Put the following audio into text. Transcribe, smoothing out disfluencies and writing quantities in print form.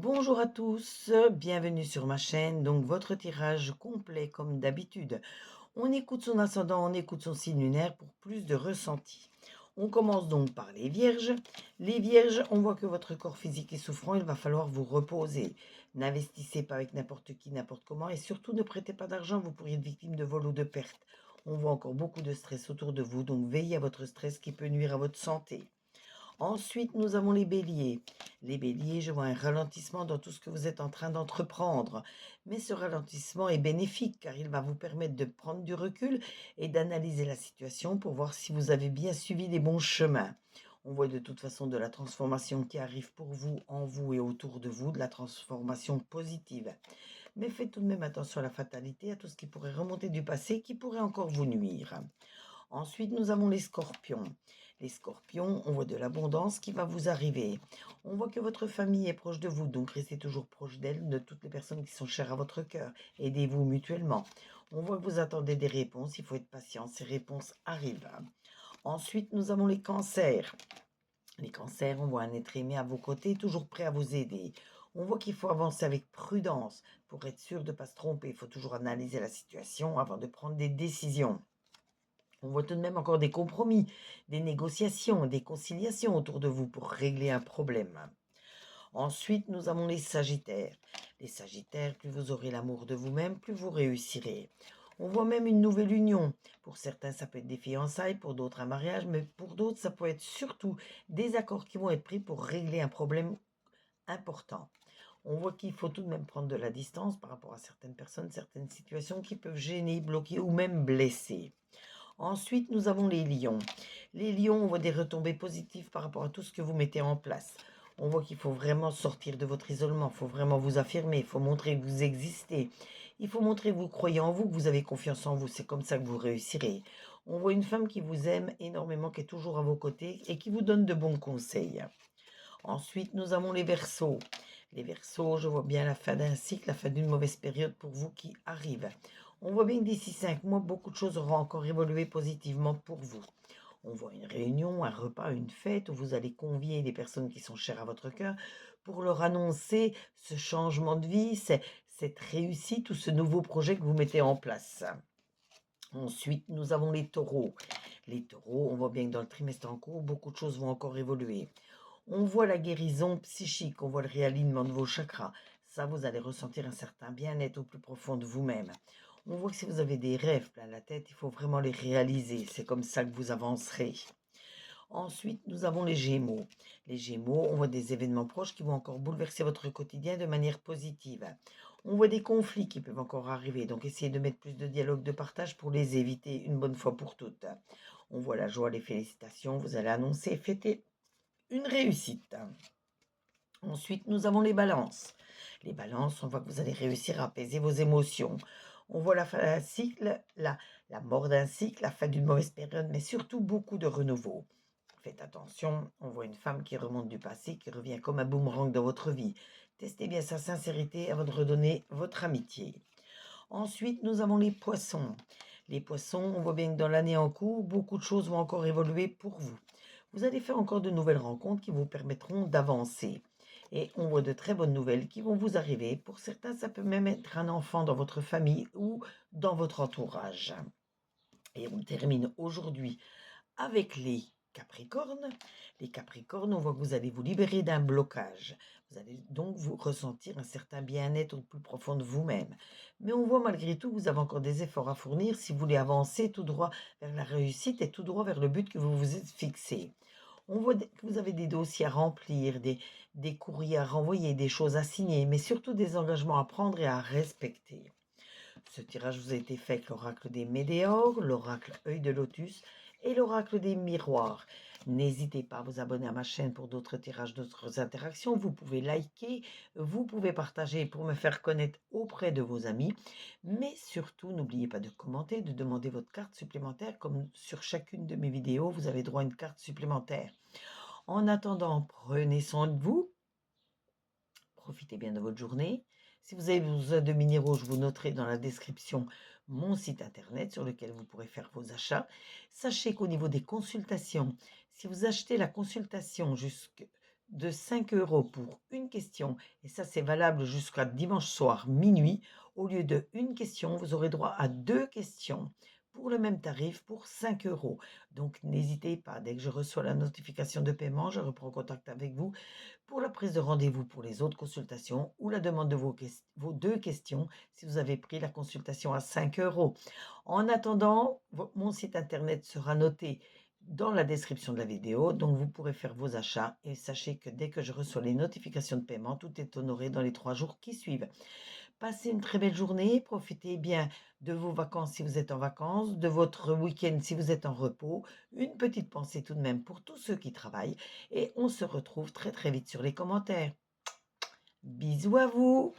Bonjour à tous, bienvenue sur ma chaîne. Donc votre tirage complet comme d'habitude. On écoute son ascendant, on écoute son signe lunaire pour plus de ressenti. On commence donc par les vierges. Les vierges, on voit que votre corps physique est souffrant, il va falloir vous reposer. N'investissez pas avec n'importe qui, n'importe comment et surtout ne prêtez pas d'argent, vous pourriez être victime de vol ou de perte. On voit encore beaucoup de stress autour de vous, donc veillez à votre stress qui peut nuire à votre santé. Ensuite, nous avons les béliers. Les béliers, je vois un ralentissement dans tout ce que vous êtes en train d'entreprendre. Mais ce ralentissement est bénéfique car il va vous permettre de prendre du recul et d'analyser la situation pour voir si vous avez bien suivi les bons chemins. On voit de toute façon de la transformation qui arrive pour vous, en vous et autour de vous, de la transformation positive. Mais faites tout de même attention à la fatalité, à tout ce qui pourrait remonter du passé, qui pourrait encore vous nuire. Ensuite, nous avons les scorpions. Les scorpions, on voit de l'abondance qui va vous arriver. On voit que votre famille est proche de vous, donc restez toujours proche d'elle, de toutes les personnes qui sont chères à votre cœur. Aidez-vous mutuellement. On voit que vous attendez des réponses, il faut être patient, ces réponses arrivent. Ensuite, nous avons les cancers. Les cancers, on voit un être aimé à vos côtés, toujours prêt à vous aider. On voit qu'il faut avancer avec prudence pour être sûr de ne pas se tromper. Il faut toujours analyser la situation avant de prendre des décisions. On voit tout de même encore des compromis, des négociations, des conciliations autour de vous pour régler un problème. Ensuite, nous avons les sagittaires. Les sagittaires, plus vous aurez l'amour de vous-même, plus vous réussirez. On voit même une nouvelle union. Pour certains, ça peut être des fiançailles, pour d'autres un mariage, mais pour d'autres, ça peut être surtout des accords qui vont être pris pour régler un problème important. On voit qu'il faut tout de même prendre de la distance par rapport à certaines personnes, certaines situations qui peuvent gêner, bloquer ou même blesser. Ensuite, nous avons les lions. Les lions, on voit des retombées positives par rapport à tout ce que vous mettez en place. On voit qu'il faut vraiment sortir de votre isolement, il faut vraiment vous affirmer, il faut montrer que vous existez. Il faut montrer que vous croyez en vous, que vous avez confiance en vous, c'est comme ça que vous réussirez. On voit une femme qui vous aime énormément, qui est toujours à vos côtés et qui vous donne de bons conseils. Ensuite, nous avons les Verseaux. Les Verseaux, je vois bien la fin d'un cycle, la fin d'une mauvaise période pour vous qui arrive. On voit bien que d'ici 5 mois, beaucoup de choses auront encore évolué positivement pour vous. On voit une réunion, un repas, une fête où vous allez convier des personnes qui sont chères à votre cœur pour leur annoncer ce changement de vie, cette réussite ou ce nouveau projet que vous mettez en place. Ensuite, nous avons les taureaux. Les taureaux, on voit bien que dans le trimestre en cours, beaucoup de choses vont encore évoluer. On voit la guérison psychique, on voit le réalignement de vos chakras. Ça, vous allez ressentir un certain bien-être au plus profond de vous-même. On voit que si vous avez des rêves plein la tête, il faut vraiment les réaliser. C'est comme ça que vous avancerez. Ensuite, nous avons les Gémeaux. Les Gémeaux, on voit des événements proches qui vont encore bouleverser votre quotidien de manière positive. On voit des conflits qui peuvent encore arriver, donc essayez de mettre plus de dialogue, de partage pour les éviter une bonne fois pour toutes. On voit la joie, les félicitations, vous allez annoncer, fêter une réussite. Ensuite, nous avons les balances. Les balances, on voit que vous allez réussir à apaiser vos émotions. On voit la fin d'un cycle, la mort d'un cycle, la fin d'une mauvaise période, mais surtout beaucoup de renouveau. Faites attention, on voit une femme qui remonte du passé, qui revient comme un boomerang dans votre vie. Testez bien sa sincérité avant de redonner votre amitié. Ensuite, nous avons les poissons. Les poissons, on voit bien que dans l'année en cours, beaucoup de choses vont encore évoluer pour vous. Vous allez faire encore de nouvelles rencontres qui vous permettront d'avancer. Et on voit de très bonnes nouvelles qui vont vous arriver. Pour certains, ça peut même être un enfant dans votre famille ou dans votre entourage. Et on termine aujourd'hui avec les Capricornes. Les Capricornes, on voit que vous allez vous libérer d'un blocage. Vous allez donc vous ressentir un certain bien-être au plus profond de vous-même. Mais on voit malgré tout que vous avez encore des efforts à fournir si vous voulez avancer tout droit vers la réussite et tout droit vers le but que vous vous êtes fixé. On voit que vous avez des dossiers à remplir, des courriers à renvoyer, des choses à signer, mais surtout des engagements à prendre et à respecter. Ce tirage vous a été fait avec l'oracle des Médéors, l'oracle œil de lotus et l'oracle des miroirs. N'hésitez pas à vous abonner à ma chaîne pour d'autres tirages, d'autres interactions. Vous pouvez liker, vous pouvez partager pour me faire connaître auprès de vos amis. Mais surtout, n'oubliez pas de commenter, de demander votre carte supplémentaire. Comme sur chacune de mes vidéos, vous avez droit à une carte supplémentaire. En attendant, prenez soin de vous. Profitez bien de votre journée. Si vous avez besoin de minéraux, je vous noterai dans la description mon site internet sur lequel vous pourrez faire vos achats. Sachez qu'au niveau des consultations, si vous achetez la consultation de 5 euros pour une question, et ça c'est valable jusqu'à dimanche soir minuit. Au lieu de une question, vous aurez droit à 2 questions pour le même tarif pour 5 euros. Donc n'hésitez pas, dès que je reçois la notification de paiement, je reprends contact avec vous pour la prise de rendez-vous pour les autres consultations ou la demande de vos 2 questions si vous avez pris la consultation à 5 euros. En attendant, mon site internet sera noté dans la description de la vidéo, donc vous pourrez faire vos achats et sachez que dès que je reçois les notifications de paiement, tout est honoré dans les 3 jours qui suivent. Passez une très belle journée, profitez bien de vos vacances si vous êtes en vacances, de votre week-end si vous êtes en repos. Une petite pensée tout de même pour tous ceux qui travaillent et on se retrouve très très vite sur les commentaires. Bisous à vous!